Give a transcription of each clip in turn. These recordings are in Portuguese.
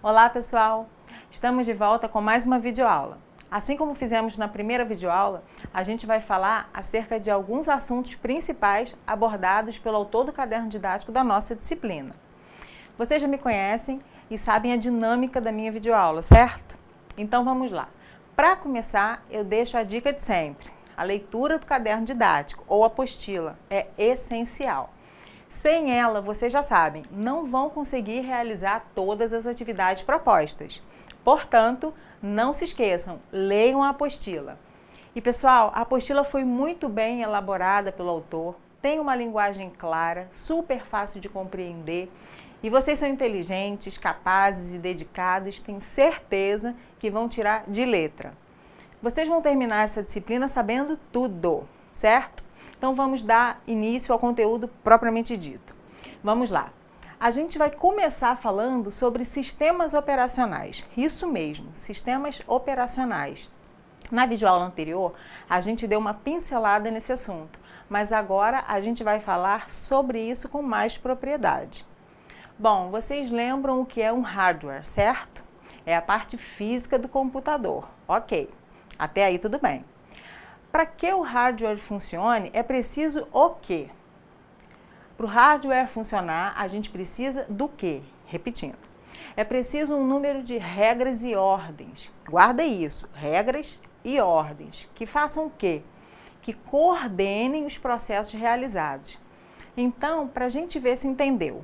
Olá pessoal, estamos de volta com mais uma videoaula. Assim como fizemos na primeira videoaula, a gente vai falar acerca de alguns assuntos principais abordados pelo autor do caderno didático da nossa disciplina. Vocês já me conhecem e sabem a dinâmica da minha videoaula, certo? Então vamos lá. Para começar, eu deixo a dica de sempre. A leitura do caderno didático ou apostila é essencial. Sem ela, vocês já sabem, não vão conseguir realizar todas as atividades propostas. Portanto, não se esqueçam, leiam a apostila. E pessoal, a apostila foi muito bem elaborada pelo autor, tem uma linguagem clara, super fácil de compreender, e vocês são inteligentes, capazes e dedicados, tenho certeza que vão tirar de letra. Vocês vão terminar essa disciplina sabendo tudo, certo? Então vamos dar início ao conteúdo propriamente dito. Vamos lá. A gente vai começar falando sobre sistemas operacionais. Isso mesmo, sistemas operacionais. Na videoaula anterior, a gente deu uma pincelada nesse assunto, mas agora a gente vai falar sobre isso com mais propriedade. Bom, vocês lembram o que é um hardware, certo? É a parte física do computador. Ok, até aí tudo bem. Para que o hardware funcione, é preciso o quê? Para o hardware funcionar, a gente precisa do quê? Repetindo. É preciso um número de regras e ordens. Guarda isso, regras e ordens. Que façam o quê? Que coordenem os processos realizados. Então, para a gente ver se entendeu.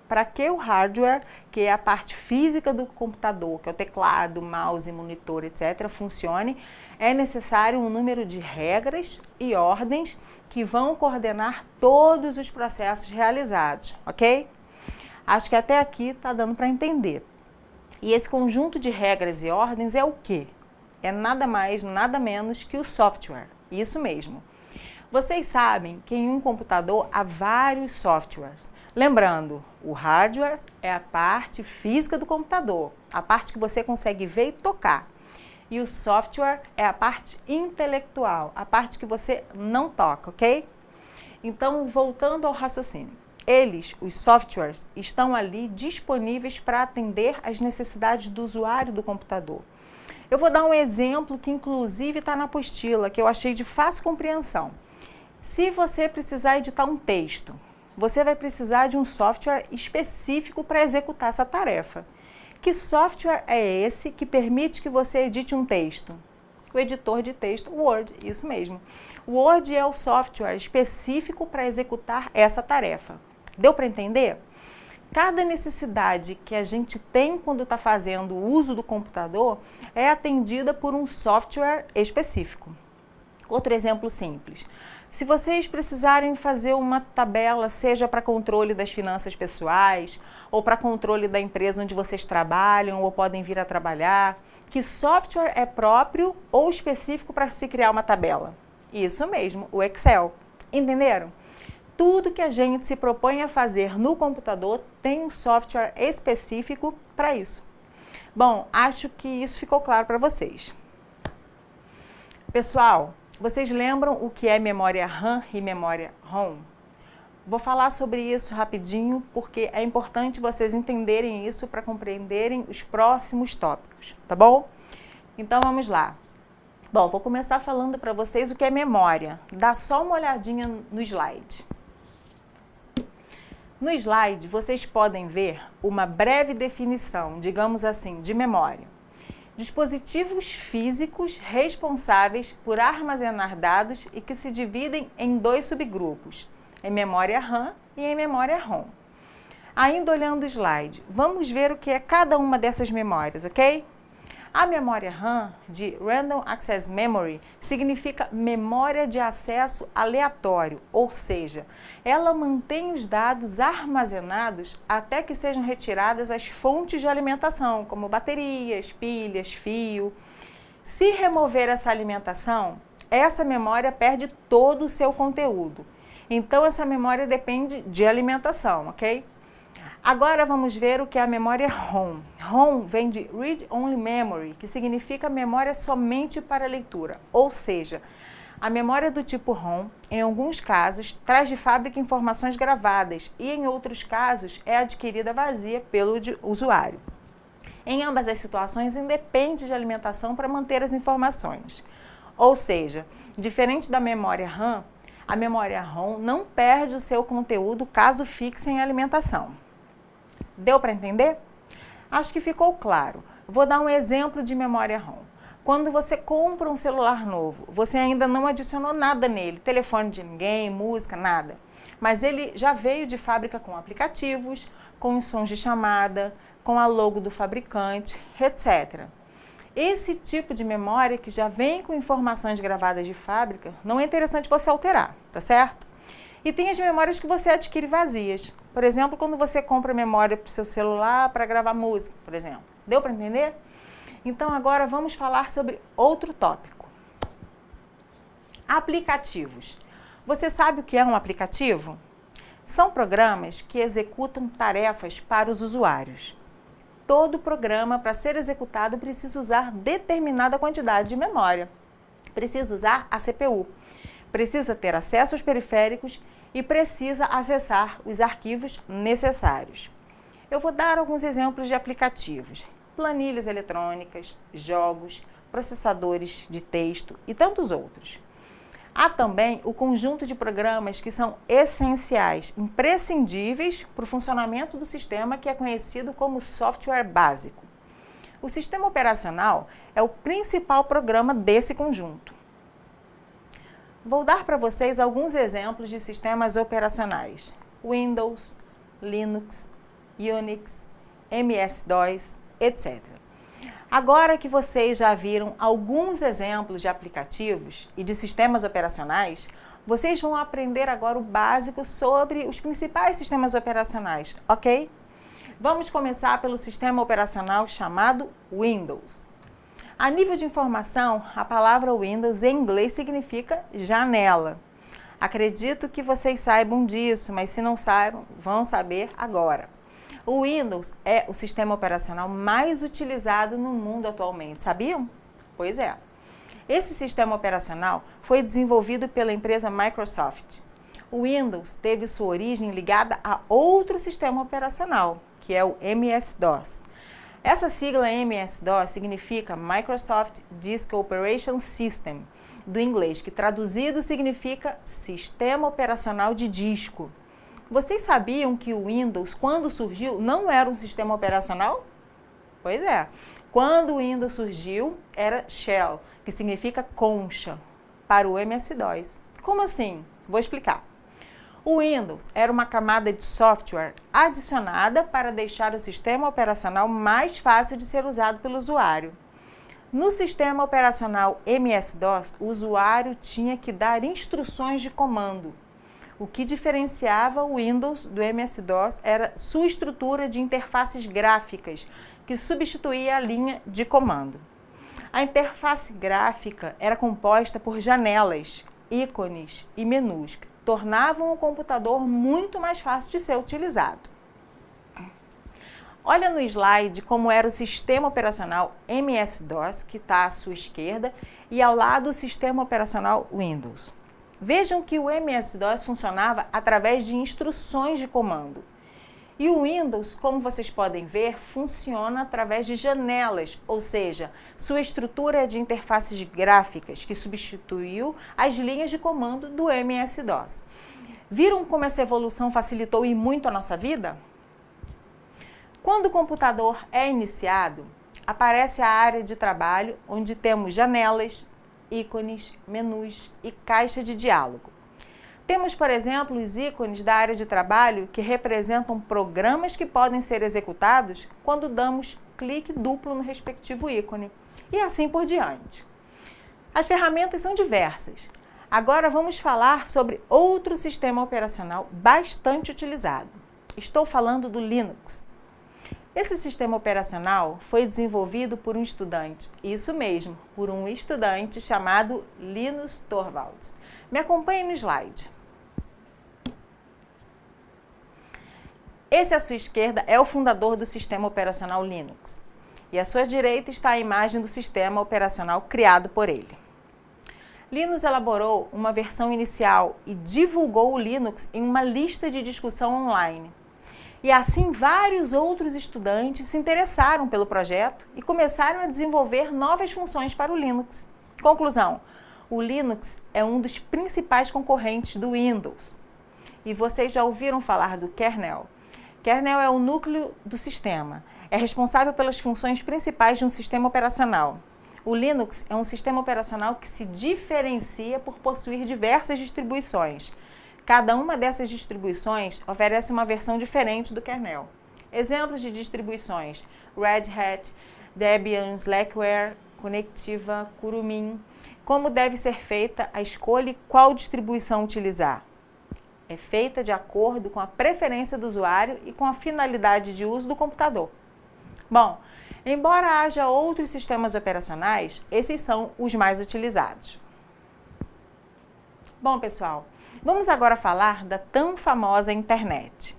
Para que o hardware, que é a parte física do computador, que é o teclado, mouse, monitor, etc., funcione, é necessário um número de regras e ordens que vão coordenar todos os processos realizados, ok? Acho que até aqui está dando para entender. E esse conjunto de regras e ordens é o quê? É nada mais, nada menos que o software. Isso mesmo. Vocês sabem que em um computador há vários softwares. Lembrando, o hardware é a parte física do computador, a parte que você consegue ver e tocar. E o software é a parte intelectual, a parte que você não toca, ok? Então, voltando ao raciocínio. Eles, os softwares, estão ali disponíveis para atender às necessidades do usuário do computador. Eu vou dar um exemplo que inclusive está na apostila, que eu achei de fácil compreensão. Se você precisar editar um texto, você vai precisar de um software específico para executar essa tarefa. Que software é esse que permite que você edite um texto? O editor de texto Word, isso mesmo. O Word é o software específico para executar essa tarefa. Deu para entender? Cada necessidade que a gente tem quando está fazendo o uso do computador é atendida por um software específico. Outro exemplo simples. Se vocês precisarem fazer uma tabela, seja para controle das finanças pessoais, ou para controle da empresa onde vocês trabalham ou podem vir a trabalhar, que software é próprio ou específico para se criar uma tabela? Isso mesmo, o Excel. Entenderam? Tudo que a gente se propõe a fazer no computador tem um software específico para isso. Bom, acho que isso ficou claro para vocês. Pessoal, vocês lembram o que é memória RAM e memória ROM? Vou falar sobre isso rapidinho, porque é importante vocês entenderem isso para compreenderem os próximos tópicos, tá bom? Então vamos lá. Bom, vou começar falando para vocês o que é memória. Dá só uma olhadinha no slide. No slide, vocês podem ver uma breve definição, digamos assim, de memória. Dispositivos físicos responsáveis por armazenar dados e que se dividem em dois subgrupos, em memória RAM e em memória ROM. Ainda olhando o slide, vamos ver o que é cada uma dessas memórias, ok? A memória RAM, de Random Access Memory, significa memória de acesso aleatório, ou seja, ela mantém os dados armazenados até que sejam retiradas as fontes de alimentação, como baterias, pilhas, fio. Se remover essa alimentação, essa memória perde todo o seu conteúdo. Então, essa memória depende de alimentação, ok? Agora vamos ver o que é a memória ROM. ROM vem de Read Only Memory, que significa memória somente para leitura, ou seja, a memória do tipo ROM, em alguns casos, traz de fábrica informações gravadas e em outros casos é adquirida vazia pelo usuário. Em ambas as situações, independe de alimentação para manter as informações. Ou seja, diferente da memória RAM, a memória ROM não perde o seu conteúdo caso fixe em alimentação. Deu para entender? Acho que ficou claro. Vou dar um exemplo de memória ROM. Quando você compra um celular novo, você ainda não adicionou nada nele, telefone de ninguém, música, nada. Mas ele já veio de fábrica com aplicativos, com os sons de chamada, com a logo do fabricante, etc. Esse tipo de memória que já vem com informações gravadas de fábrica, não é interessante você alterar, tá certo? E tem as memórias que você adquire vazias. Por exemplo, quando você compra memória para o seu celular para gravar música, por exemplo. Deu para entender? Então agora vamos falar sobre outro tópico. Aplicativos. Você sabe o que é um aplicativo? São programas que executam tarefas para os usuários. Todo programa, para ser executado, precisa usar determinada quantidade de memória. Precisa usar a CPU. Precisa ter acesso aos periféricos e precisa acessar os arquivos necessários. Eu vou dar alguns exemplos de aplicativos. Planilhas eletrônicas, jogos, processadores de texto e tantos outros. Há também o conjunto de programas que são essenciais, imprescindíveis para o funcionamento do sistema, que é conhecido como software básico. O sistema operacional é o principal programa desse conjunto. Vou dar para vocês alguns exemplos de sistemas operacionais: Windows, Linux, Unix, MS-DOS, etc. Agora que vocês já viram alguns exemplos de aplicativos e de sistemas operacionais, vocês vão aprender agora o básico sobre os principais sistemas operacionais, ok? Vamos começar pelo sistema operacional chamado Windows. A nível de informação, a palavra Windows em inglês significa janela. Acredito que vocês saibam disso, mas se não saibam, vão saber agora. O Windows é o sistema operacional mais utilizado no mundo atualmente, sabiam? Pois é. Esse sistema operacional foi desenvolvido pela empresa Microsoft. O Windows teve sua origem ligada a outro sistema operacional, que é o MS-DOS. Essa sigla MS-DOS significa Microsoft Disk Operating System, do inglês, que traduzido significa Sistema Operacional de Disco. Vocês sabiam que o Windows, quando surgiu, não era um sistema operacional? Pois é. Quando o Windows surgiu, era Shell, que significa concha, para o MS-DOS. Como assim? Vou explicar. O Windows era uma camada de software adicionada para deixar o sistema operacional mais fácil de ser usado pelo usuário. No sistema operacional MS-DOS, o usuário tinha que dar instruções de comando. O que diferenciava o Windows do MS-DOS era sua estrutura de interfaces gráficas, que substituía a linha de comando. A interface gráfica era composta por janelas, ícones e menus, que tornavam o computador muito mais fácil de ser utilizado. Olha no slide como era o sistema operacional MS-DOS, que está à sua esquerda, e ao lado o sistema operacional Windows. Vejam que o MS-DOS funcionava através de instruções de comando. E o Windows, como vocês podem ver, funciona através de janelas, ou seja, sua estrutura é de interfaces gráficas, que substituiu as linhas de comando do MS-DOS. Viram como essa evolução facilitou e muito a nossa vida? Quando o computador é iniciado, aparece a área de trabalho, onde temos janelas, ícones, menus e caixa de diálogo. Temos, por exemplo, os ícones da área de trabalho que representam programas que podem ser executados quando damos clique duplo no respectivo ícone, e assim por diante. As ferramentas são diversas. Agora vamos falar sobre outro sistema operacional bastante utilizado. Estou falando do Linux. Esse sistema operacional foi desenvolvido por um estudante, isso mesmo, por um estudante chamado Linus Torvalds. Me acompanhe no slide. Esse à sua esquerda é o fundador do sistema operacional Linux. E à sua direita está a imagem do sistema operacional criado por ele. Linus elaborou uma versão inicial e divulgou o Linux em uma lista de discussão online. E assim vários outros estudantes se interessaram pelo projeto e começaram a desenvolver novas funções para o Linux. Conclusão: o Linux é um dos principais concorrentes do Windows. E vocês já ouviram falar do kernel. Kernel é o núcleo do sistema. É responsável pelas funções principais de um sistema operacional. O Linux é um sistema operacional que se diferencia por possuir diversas distribuições. Cada uma dessas distribuições oferece uma versão diferente do kernel. Exemplos de distribuições: Red Hat, Debian, Slackware, Conectiva, Kurumin. Como deve ser feita a escolha e qual distribuição utilizar? É feita de acordo com a preferência do usuário e com a finalidade de uso do computador. Bom, embora haja outros sistemas operacionais, esses são os mais utilizados. Bom, pessoal, vamos agora falar da tão famosa internet.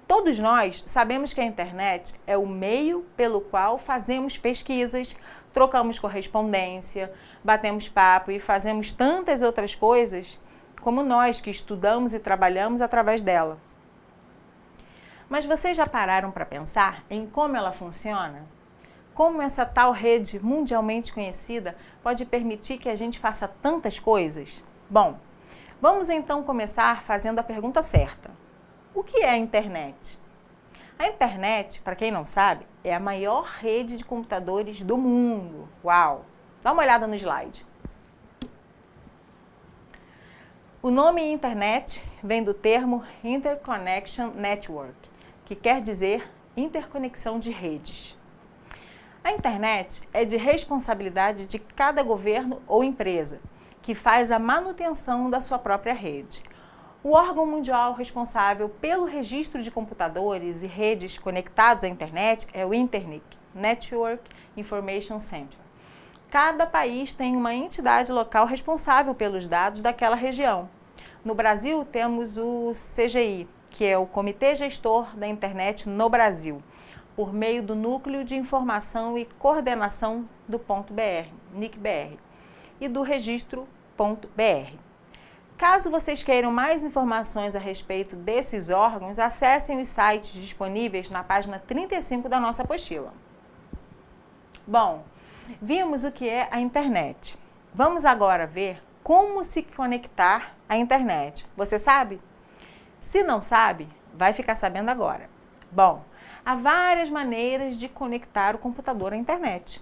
Todos nós sabemos que a internet é o meio pelo qual fazemos pesquisas, trocamos correspondência, batemos papo e fazemos tantas outras coisas como nós que estudamos e trabalhamos através dela. Mas vocês já pararam para pensar em como ela funciona? Como essa tal rede mundialmente conhecida pode permitir que a gente faça tantas coisas? Bom, vamos então começar fazendo a pergunta certa. O que é a internet? A internet, para quem não sabe, é a maior rede de computadores do mundo. Uau! Dá uma olhada no slide. O nome internet vem do termo Interconnection Network, que quer dizer interconexão de redes. A internet é de responsabilidade de cada governo ou empresa, que faz a manutenção da sua própria rede. O órgão mundial responsável pelo registro de computadores e redes conectados à internet é o INTERNIC, Network Information Center. Cada país tem uma entidade local responsável pelos dados daquela região. No Brasil, temos o CGI, que é o Comitê Gestor da Internet no Brasil, por meio do Núcleo de Informação e Coordenação do .br, NIC-BR, e do Registro.br. Caso vocês queiram mais informações a respeito desses órgãos, acessem os sites disponíveis na página 35 da nossa apostila. Bom, vimos o que é a internet. Vamos agora ver como se conectar à internet. Você sabe? Se não sabe, vai ficar sabendo agora. Bom, há várias maneiras de conectar o computador à internet.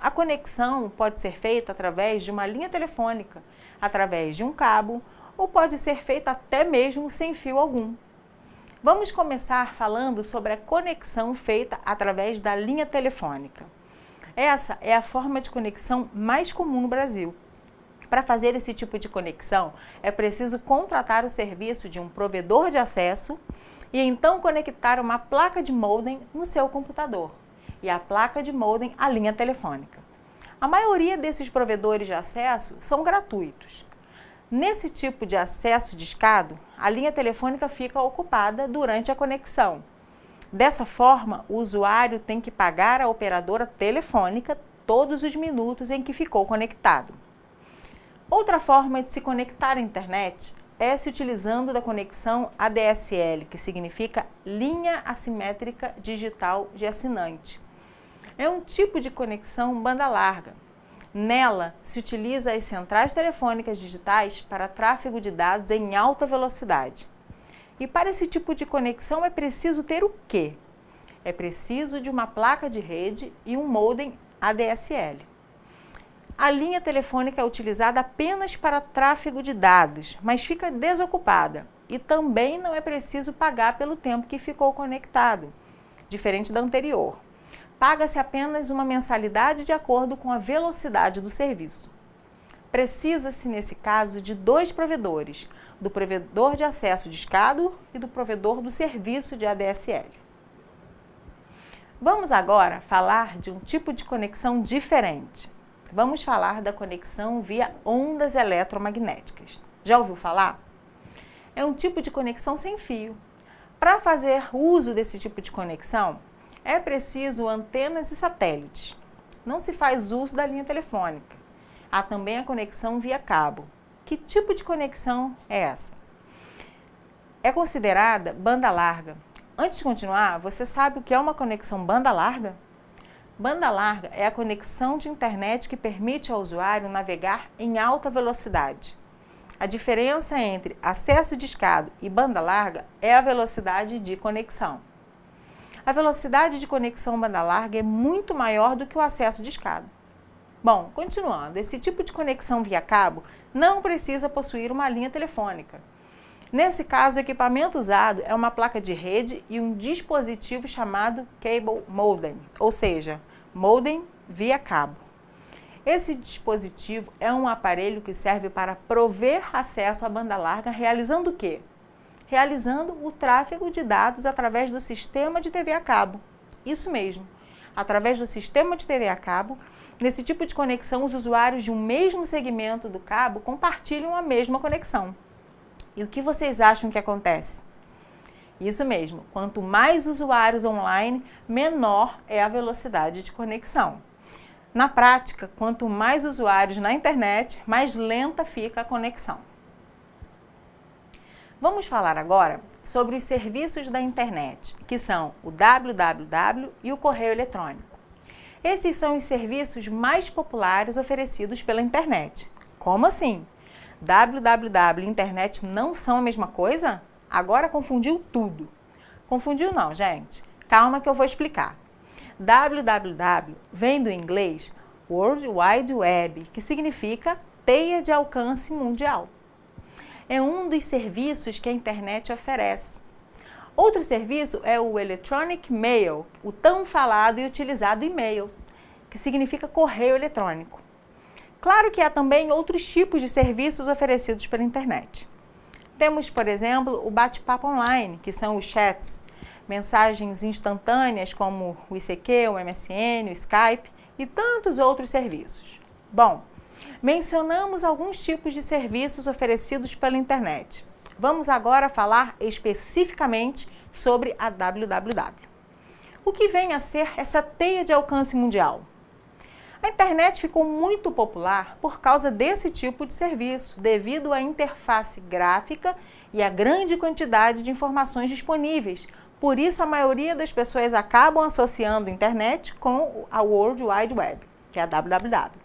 A conexão pode ser feita através de uma linha telefônica, através de um cabo, ou pode ser feita até mesmo sem fio algum. Vamos começar falando sobre a conexão feita através da linha telefônica. Essa é a forma de conexão mais comum no Brasil. Para fazer esse tipo de conexão, é preciso contratar o serviço de um provedor de acesso e então conectar uma placa de modem no seu computador e a placa de modem à linha telefônica. A maioria desses provedores de acesso são gratuitos. Nesse tipo de acesso discado, a linha telefônica fica ocupada durante a conexão. Dessa forma, o usuário tem que pagar à operadora telefônica todos os minutos em que ficou conectado. Outra forma de se conectar à internet é se utilizando da conexão ADSL, que significa Linha Assimétrica Digital de Assinante. É um tipo de conexão banda larga. Nela, se utiliza as centrais telefônicas digitais para tráfego de dados em alta velocidade. E para esse tipo de conexão é preciso ter o quê? É preciso de uma placa de rede e um modem ADSL. A linha telefônica é utilizada apenas para tráfego de dados, mas fica desocupada e também não é preciso pagar pelo tempo que ficou conectado, diferente da anterior. Paga-se apenas uma mensalidade de acordo com a velocidade do serviço. Precisa-se, nesse caso, de dois provedores, do provedor de acesso discado e do provedor do serviço de ADSL. Vamos agora falar de um tipo de conexão diferente. Vamos falar da conexão via ondas eletromagnéticas. Já ouviu falar? É um tipo de conexão sem fio. Para fazer uso desse tipo de conexão, é preciso antenas e satélites. Não se faz uso da linha telefônica. Há também a conexão via cabo. Que tipo de conexão é essa? É considerada banda larga. antes de continuar, você sabe o que é uma conexão banda larga? Banda larga é a conexão de internet que permite ao usuário navegar em alta velocidade. A diferença entre acesso discado e banda larga é a velocidade de conexão. A velocidade de conexão banda larga é muito maior do que o acesso discado. Bom, continuando, esse tipo de conexão via cabo não precisa possuir uma linha telefônica. Nesse caso, o equipamento usado é uma placa de rede e um dispositivo chamado Cable Modem, ou seja, modem via cabo. Esse dispositivo é um aparelho que serve para prover acesso à banda larga, realizando o quê? Realizando o tráfego de dados através do sistema de TV a cabo. Isso mesmo, através do sistema de TV a cabo, nesse tipo de conexão, os usuários de um mesmo segmento do cabo compartilham a mesma conexão. E o que vocês acham que acontece? Isso mesmo, quanto mais usuários online, menor é a velocidade de conexão. Na prática, quanto mais usuários na internet, mais lenta fica a conexão. Vamos falar agora sobre os serviços da internet, que são o www e o correio eletrônico. Esses são os serviços mais populares oferecidos pela internet. Como assim? www e internet não são a mesma coisa? Agora confundiu tudo. Confundiu não, gente. Calma que eu vou explicar. www vem do inglês World Wide Web, que significa teia de alcance mundial. É um dos serviços que a internet oferece. Outro serviço é o Electronic Mail, o tão falado e utilizado e-mail, que significa correio eletrônico. Claro que há também outros tipos de serviços oferecidos pela internet. Temos, por exemplo, o bate-papo online, que são os chats, mensagens instantâneas como o ICQ, o MSN, o Skype e tantos outros serviços. Bom, mencionamos alguns tipos de serviços oferecidos pela internet. Vamos agora falar especificamente sobre a www. O que vem a ser essa teia de alcance mundial? A internet ficou muito popular por causa desse tipo de serviço, devido à interface gráfica e à grande quantidade de informações disponíveis. Por isso, a maioria das pessoas acabam associando a internet com a World Wide Web, que é a www.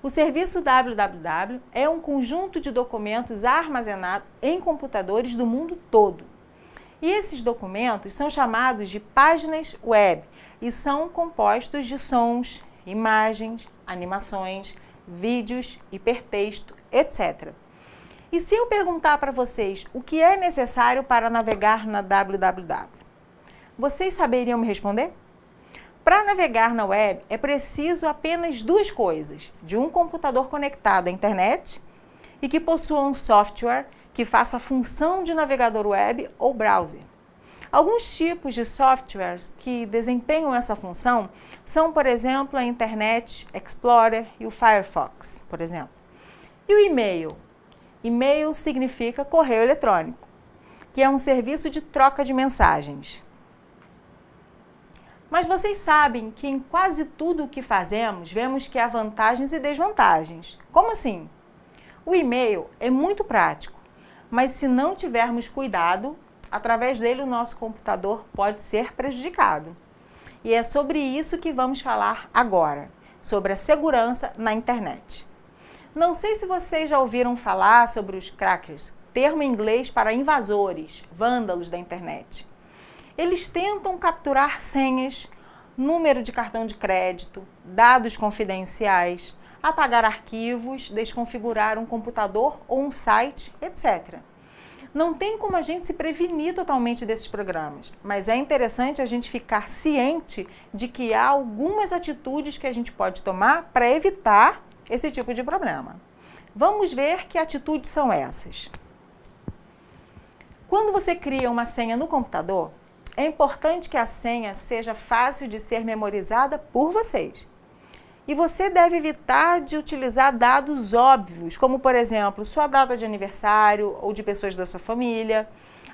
O serviço www é um conjunto de documentos armazenados em computadores do mundo todo. E esses documentos são chamados de páginas web e são compostos de sons, imagens, animações, vídeos, hipertexto, etc. E se eu perguntar para vocês o que é necessário para navegar na www, vocês saberiam me responder? Para navegar na web é preciso apenas duas coisas: de um computador conectado à internet e que possua um software que faça a função de navegador web ou browser. Alguns tipos de softwares que desempenham essa função são, por exemplo, a Internet Explorer e o Firefox, por exemplo. E o e-mail? E-mail significa correio eletrônico, que é um serviço de troca de mensagens. Mas vocês sabem que em quase tudo o que fazemos, vemos que há vantagens e desvantagens. Como assim? O e-mail é muito prático, mas se não tivermos cuidado, através dele o nosso computador pode ser prejudicado. E é sobre isso que vamos falar agora, sobre a segurança na internet. Não sei se vocês já ouviram falar sobre os crackers, termo em inglês para invasores, vândalos da internet. Eles tentam capturar senhas, número de cartão de crédito, dados confidenciais, apagar arquivos, desconfigurar um computador ou um site, etc. Não tem como a gente se prevenir totalmente desses programas, mas é interessante a gente ficar ciente de que há algumas atitudes que a gente pode tomar para evitar esse tipo de problema. Vamos ver que atitudes são essas. Quando você cria uma senha no computador, é importante que a senha seja fácil de ser memorizada por vocês. E você deve evitar de utilizar dados óbvios, como, por exemplo, sua data de aniversário ou de pessoas da sua família,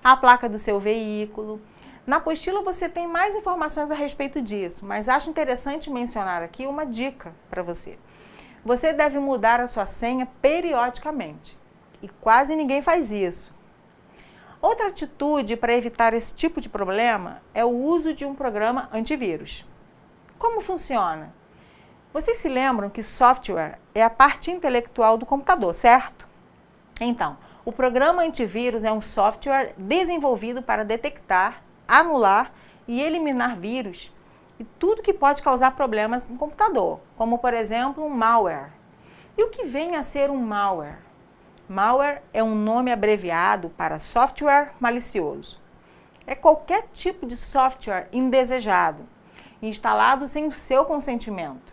a placa do seu veículo. Na apostila você tem mais informações a respeito disso, mas acho interessante mencionar aqui uma dica para você. Você deve mudar a sua senha periodicamente, e quase ninguém faz isso. Outra atitude para evitar esse tipo de problema é o uso de um programa antivírus. Como funciona? Vocês se lembram que software é a parte intelectual do computador, certo? Então, o programa antivírus é um software desenvolvido para detectar, anular e eliminar vírus e tudo que pode causar problemas no computador, como por exemplo um malware. E o que vem a ser um malware? Malware é um nome abreviado para software malicioso. É qualquer tipo de software indesejado, instalado sem o seu consentimento.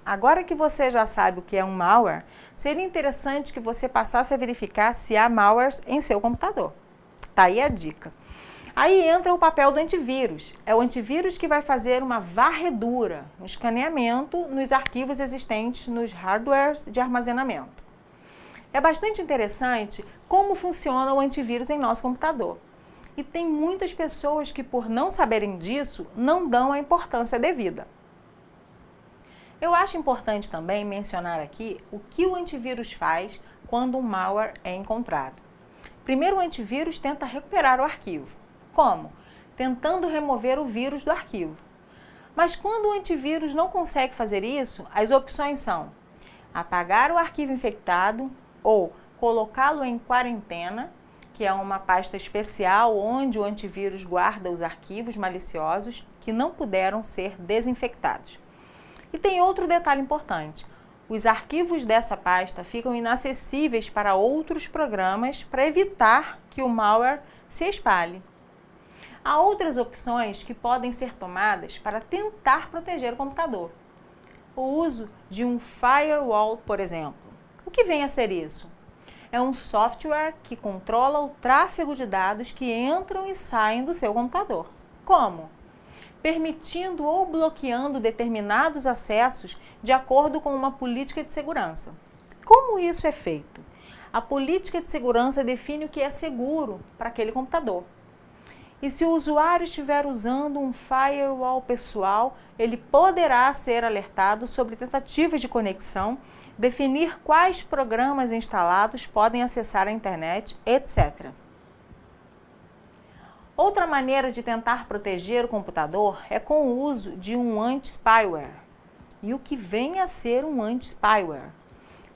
Agora que você já sabe o que é um malware, seria interessante que você passasse a verificar se há malwares em seu computador. Tá aí a dica. Aí entra o papel do antivírus. É o antivírus que vai fazer uma varredura, um escaneamento nos arquivos existentes nos hardwares de armazenamento. É bastante interessante como funciona o antivírus em nosso computador. E tem muitas pessoas que, por não saberem disso, não dão a importância devida. Eu acho importante também mencionar aqui o que o antivírus faz quando um malware é encontrado. Primeiro, o antivírus tenta recuperar o arquivo. Como? Tentando remover o vírus do arquivo. Mas quando o antivírus não consegue fazer isso, as opções são apagar o arquivo infectado ou colocá-lo em quarentena, que é uma pasta especial onde o antivírus guarda os arquivos maliciosos que não puderam ser desinfectados. E tem outro detalhe importante. Os arquivos dessa pasta ficam inacessíveis para outros programas para evitar que o malware se espalhe. Há outras opções que podem ser tomadas para tentar proteger o computador. O uso de um firewall, por exemplo. O que vem a ser isso? É um software que controla o tráfego de dados que entram e saem do seu computador. Como? Permitindo ou bloqueando determinados acessos de acordo com uma política de segurança. Como isso é feito? A política de segurança define o que é seguro para aquele computador. E se o usuário estiver usando um firewall pessoal, ele poderá ser alertado sobre tentativas de conexão, definir quais programas instalados podem acessar a internet, etc. Outra maneira de tentar proteger o computador é com o uso de um anti-spyware. E o que vem a ser um anti-spyware?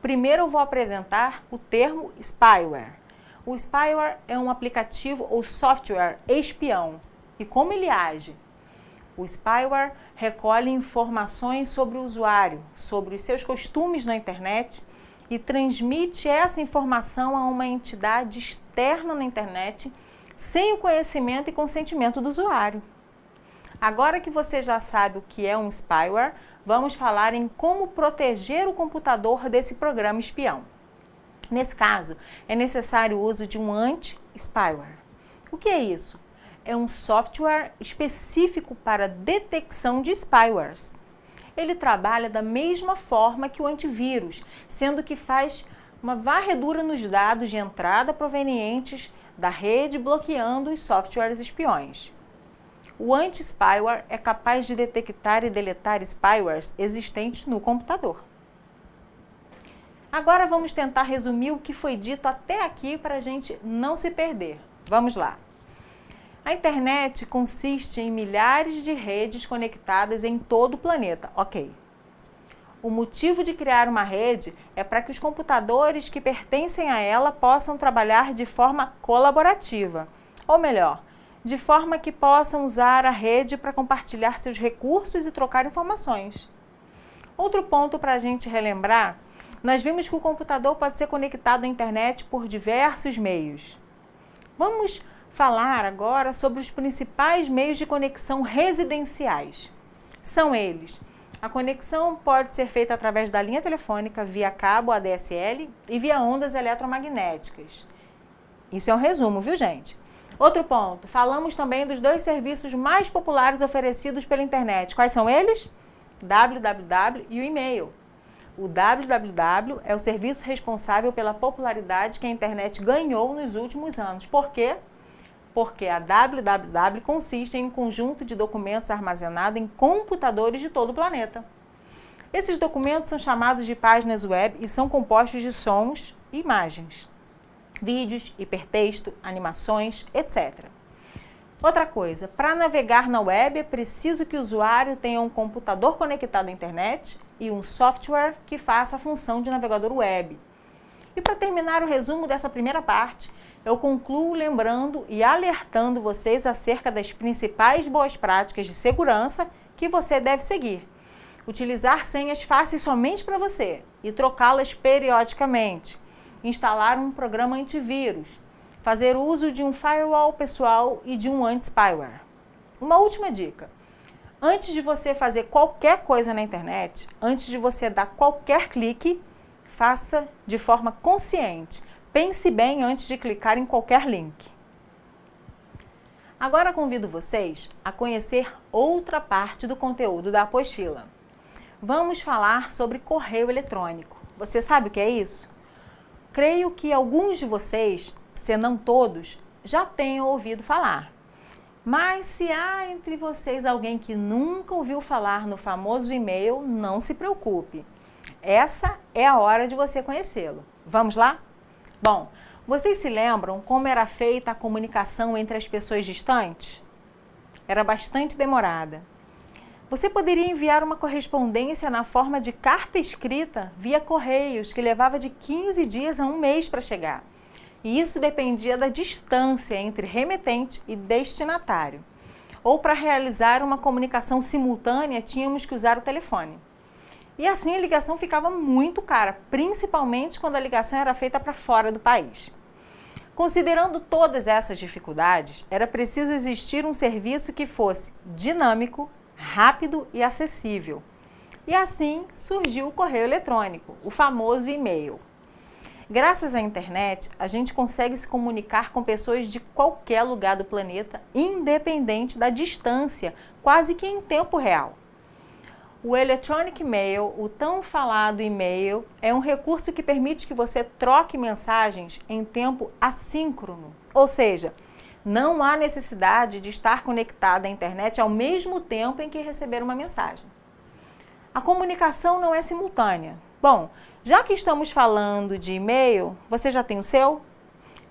Primeiro eu vou apresentar o termo spyware. O spyware é um aplicativo ou software espião. E como ele age? O spyware recolhe informações sobre o usuário, sobre os seus costumes na internet e transmite essa informação a uma entidade externa na internet sem o conhecimento e consentimento do usuário. Agora que você já sabe o que é um spyware, vamos falar em como proteger o computador desse programa espião. Nesse caso, é necessário o uso de um anti-spyware. O que é isso? É um software específico para detecção de spywares. Ele trabalha da mesma forma que o antivírus, sendo que faz uma varredura nos dados de entrada provenientes da rede, bloqueando os softwares espiões. O anti-spyware é capaz de detectar e deletar spywares existentes no computador. Agora vamos tentar resumir o que foi dito até aqui para a gente não se perder. Vamos lá. A internet consiste em milhares de redes conectadas em todo o planeta, ok. O motivo de criar uma rede é para que os computadores que pertencem a ela possam trabalhar de forma colaborativa, ou melhor, de forma que possam usar a rede para compartilhar seus recursos e trocar informações. Outro ponto para a gente relembrar, nós vimos que o computador pode ser conectado à internet por diversos meios. Vamos falar agora sobre os principais meios de conexão residenciais. São eles: a conexão pode ser feita através da linha telefônica, via cabo ADSL e via ondas eletromagnéticas. Isso é um resumo, viu, gente? Outro ponto, falamos também dos dois serviços mais populares oferecidos pela internet. Quais são eles? www e o e-mail. O www é o serviço responsável pela popularidade que a internet ganhou nos últimos anos. Por quê? Porque a www consiste em um conjunto de documentos armazenados em computadores de todo o planeta. Esses documentos são chamados de páginas web e são compostos de sons e imagens. vídeos, hipertexto, animações, etc. Outra coisa, para navegar na web é preciso que o usuário tenha um computador conectado à internet e um software que faça a função de navegador web. E para terminar o resumo dessa primeira parte, eu concluo lembrando e alertando vocês acerca das principais boas práticas de segurança que você deve seguir. Utilizar senhas fáceis somente para você e trocá-las periodicamente. Instalar um programa antivírus. Fazer uso de um firewall pessoal e de um anti-spyware. Uma última dica. Antes de você fazer qualquer coisa na internet, antes de você dar qualquer clique, faça de forma consciente. Pense bem antes de clicar em qualquer link. Agora convido vocês a conhecer outra parte do conteúdo da apostila. Vamos falar sobre correio eletrônico. Você sabe o que é isso? Creio que alguns de vocês, se não todos, já tenham ouvido falar. Mas se há entre vocês alguém que nunca ouviu falar no famoso e-mail, não se preocupe. Essa é a hora de você conhecê-lo. Vamos lá? Bom, vocês se lembram como era feita a comunicação entre as pessoas distantes? Era bastante demorada. Você poderia enviar uma correspondência na forma de carta escrita via correios, que levava de 15 dias a um mês para chegar. E isso dependia da distância entre remetente e destinatário. Ou para realizar uma comunicação simultânea, tínhamos que usar o telefone. E assim a ligação ficava muito cara, principalmente quando a ligação era feita para fora do país. Considerando todas essas dificuldades, era preciso existir um serviço que fosse dinâmico, rápido e acessível. E assim surgiu o correio eletrônico, o famoso e-mail. Graças à internet, a gente consegue se comunicar com pessoas de qualquer lugar do planeta, independente da distância, quase que em tempo real. O Electronic Mail, o tão falado e-mail, é um recurso que permite que você troque mensagens em tempo assíncrono, ou seja, não há necessidade de estar conectado à internet ao mesmo tempo em que receber uma mensagem. A comunicação não é simultânea. Bom, já que estamos falando de e-mail, você já tem o seu?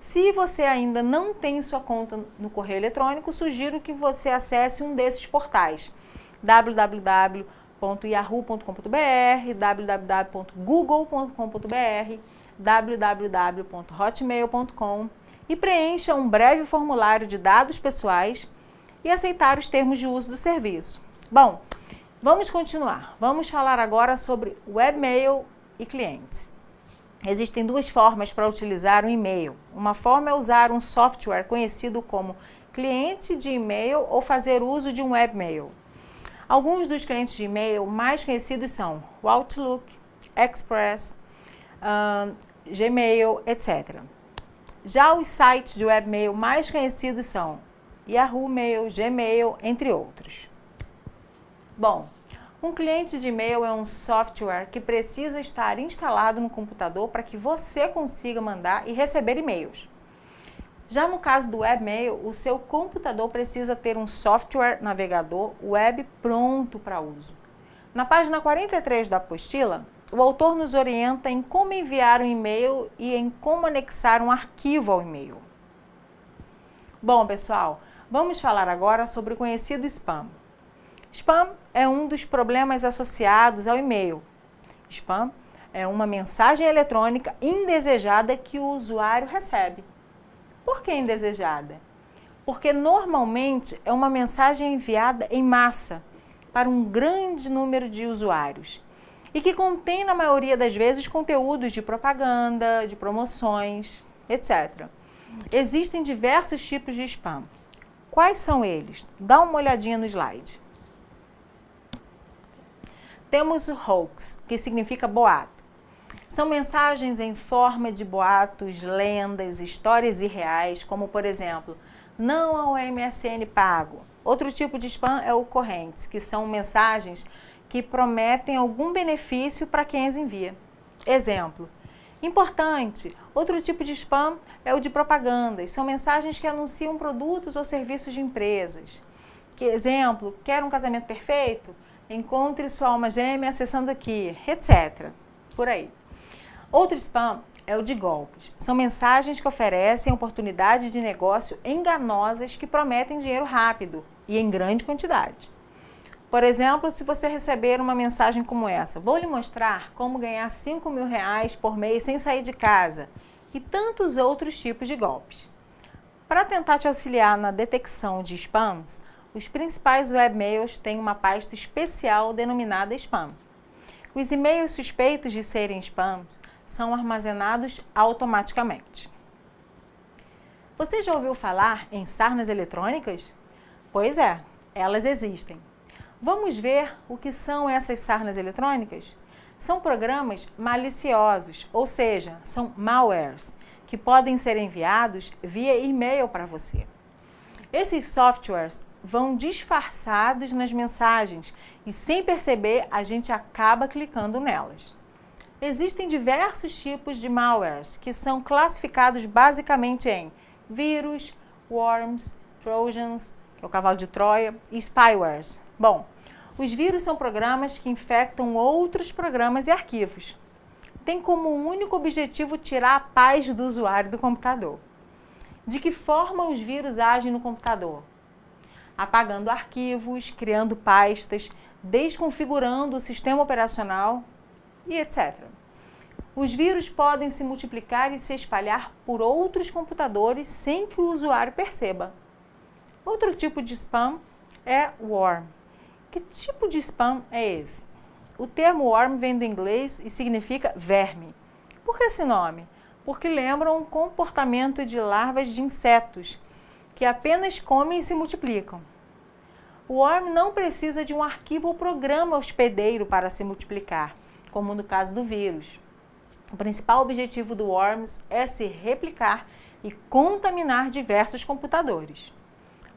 Se você ainda não tem sua conta no correio eletrônico, sugiro que você acesse um desses portais: www.yahoo.com.br, www.google.com.br, www.hotmail.com e preencha um breve formulário de dados pessoais e aceitar os termos de uso do serviço. Bom, vamos continuar. Vamos falar agora sobre webmail e clientes. Existem duas formas para utilizar um e-mail. Uma forma é usar um software conhecido como cliente de e-mail ou fazer uso de um webmail. Alguns dos clientes de e-mail mais conhecidos são o Outlook, Express, Gmail, etc. Já os sites de webmail mais conhecidos são Yahoo Mail, Gmail, entre outros. Bom, um cliente de e-mail é um software que precisa estar instalado no computador para que você consiga mandar e receber e-mails. Já no caso do webmail, o seu computador precisa ter um software navegador web pronto para uso. Na página 43 da apostila, o autor nos orienta em como enviar um e-mail e em como anexar um arquivo ao e-mail. Bom, pessoal, vamos falar agora sobre o conhecido spam. Spam é um dos problemas associados ao e-mail. Spam é uma mensagem eletrônica indesejada que o usuário recebe. Por que indesejada? Porque normalmente é uma mensagem enviada em massa para um grande número de usuários e que contém, na maioria das vezes, conteúdos de propaganda, de promoções, etc. Existem diversos tipos de spam. Quais são eles? Dá uma olhadinha no slide. Temos o hoax, que significa boato. São mensagens em forma de boatos, lendas, histórias irreais, como, por exemplo, não ao MSN pago. Outro tipo de spam é o correntes, que são mensagens que prometem algum benefício para quem as envia. Exemplo, importante, outro tipo de spam é o de propagandas. São mensagens que anunciam produtos ou serviços de empresas. Exemplo, quer um casamento perfeito? Encontre sua alma gêmea acessando aqui, etc. Por aí. Outro spam é o de golpes. São mensagens que oferecem oportunidade de negócio enganosas que prometem dinheiro rápido e em grande quantidade. Por exemplo, se você receber uma mensagem como essa: vou lhe mostrar como ganhar R$ 5.000 por mês sem sair de casa, e tantos outros tipos de golpes. Para tentar te auxiliar na detecção de spams, os principais webmails têm uma pasta especial denominada spam. Os e-mails suspeitos de serem spams são armazenados automaticamente. Você já ouviu falar em sarnas eletrônicas? Pois é, elas existem. Vamos ver o que são essas sarnas eletrônicas? São programas maliciosos, ou seja, são malwares, que podem ser enviados via e-mail para você. Esses softwares vão disfarçados nas mensagens e, sem perceber, a gente acaba clicando nelas. Existem diversos tipos de malwares que são classificados basicamente em vírus, worms, trojans, que é o cavalo de Troia, e spywares. Bom, os vírus são programas que infectam outros programas e arquivos. Tem como único objetivo tirar a paz do usuário do computador. De que forma os vírus agem no computador? Apagando arquivos, criando pastas, desconfigurando o sistema operacional e etc. Os vírus podem se multiplicar e se espalhar por outros computadores sem que o usuário perceba. Outro tipo de spam é worm. Que tipo de spam é esse? O termo worm vem do inglês e significa verme. Por que esse nome? Porque lembram um comportamento de larvas de insetos, que apenas comem e se multiplicam. O worm não precisa de um arquivo ou programa hospedeiro para se multiplicar, como no caso do vírus. O principal objetivo do worms é se replicar e contaminar diversos computadores.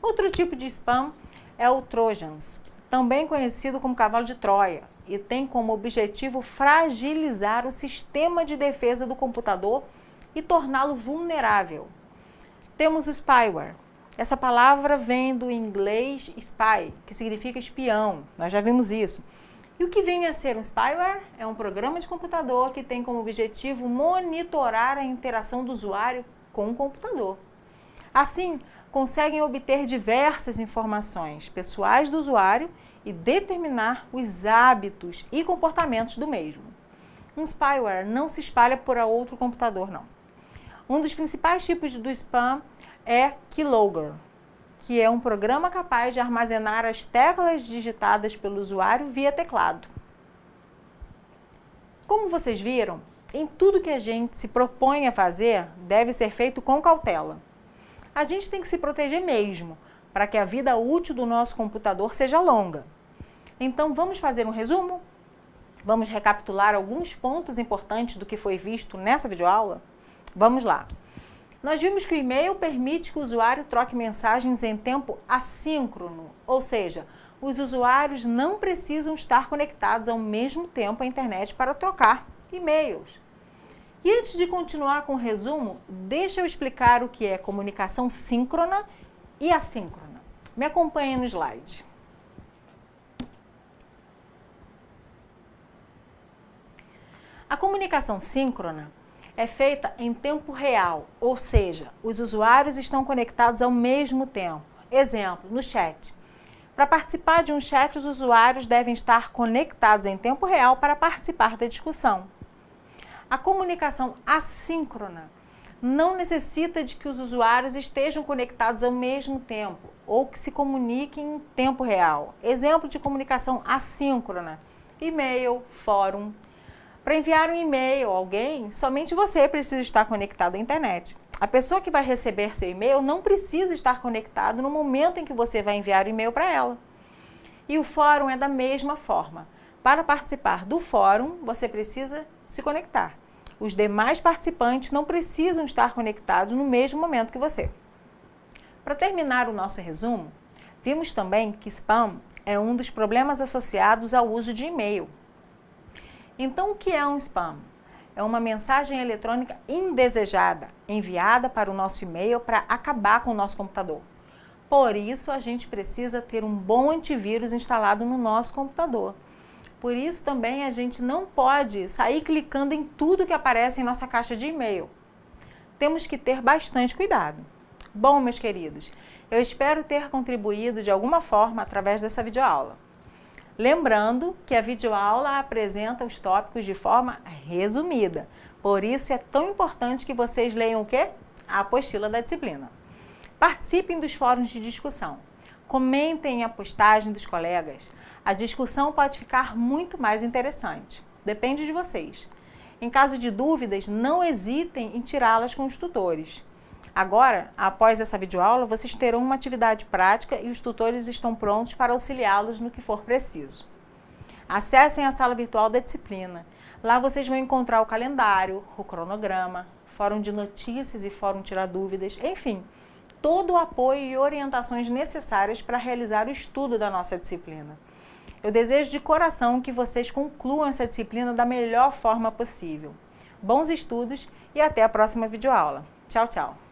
Outro tipo de spam é o trojans, também conhecido como cavalo de Troia, e tem como objetivo fragilizar o sistema de defesa do computador e torná-lo vulnerável. Temos o spyware. Essa palavra vem do inglês spy, que significa espião. Nós já vimos isso. E o que vem a ser um spyware? É um programa de computador que tem como objetivo monitorar a interação do usuário com o computador. Assim, conseguem obter diversas informações pessoais do usuário e determinar os hábitos e comportamentos do mesmo. Um spyware não se espalha por outro computador, não. Um dos principais tipos do spam é keylogger, que é um programa capaz de armazenar as teclas digitadas pelo usuário via teclado. Como vocês viram, em tudo que a gente se propõe a fazer, deve ser feito com cautela. A gente tem que se proteger mesmo, para que a vida útil do nosso computador seja longa. Então, vamos fazer um resumo? Vamos recapitular alguns pontos importantes do que foi visto nessa videoaula? Vamos lá. Nós vimos que o e-mail permite que o usuário troque mensagens em tempo assíncrono, ou seja, os usuários não precisam estar conectados ao mesmo tempo à internet para trocar e-mails. E antes de continuar com o resumo, deixa eu explicar o que é comunicação síncrona e assíncrona. Me acompanhe no slide. A comunicação síncrona é feita em tempo real, ou seja, os usuários estão conectados ao mesmo tempo. Exemplo, no chat. Para participar de um chat, os usuários devem estar conectados em tempo real para participar da discussão. A comunicação assíncrona não necessita de que os usuários estejam conectados ao mesmo tempo ou que se comuniquem em tempo real. Exemplo de comunicação assíncrona: e-mail, fórum. Para enviar um e-mail a alguém, somente você precisa estar conectado à internet. A pessoa que vai receber seu e-mail não precisa estar conectado no momento em que você vai enviar o e-mail para ela. E o fórum é da mesma forma. Para participar do fórum, você precisa se conectar. Os demais participantes não precisam estar conectados no mesmo momento que você. Para terminar o nosso resumo, vimos também que spam é um dos problemas associados ao uso de e-mail. Então, o que é um spam? É uma mensagem eletrônica indesejada, enviada para o nosso e-mail para acabar com o nosso computador. Por isso, a gente precisa ter um bom antivírus instalado no nosso computador. Por isso também a gente não pode sair clicando em tudo que aparece em nossa caixa de e-mail. Temos que ter bastante cuidado. Bom, meus queridos, eu espero ter contribuído de alguma forma através dessa videoaula. Lembrando que a videoaula apresenta os tópicos de forma resumida. Por isso é tão importante que vocês leiam o quê? A apostila da disciplina. Participem dos fóruns de discussão. Comentem a postagem dos colegas. A discussão pode ficar muito mais interessante. Depende de vocês. Em caso de dúvidas, não hesitem em tirá-las com os tutores. Agora, após essa videoaula, vocês terão uma atividade prática e os tutores estão prontos para auxiliá-los no que for preciso. Acessem a sala virtual da disciplina. Lá vocês vão encontrar o calendário, o cronograma, fórum de notícias e fórum tirar dúvidas, enfim, todo o apoio e orientações necessárias para realizar o estudo da nossa disciplina. Eu desejo de coração que vocês concluam essa disciplina da melhor forma possível. Bons estudos e até a próxima videoaula. Tchau, tchau!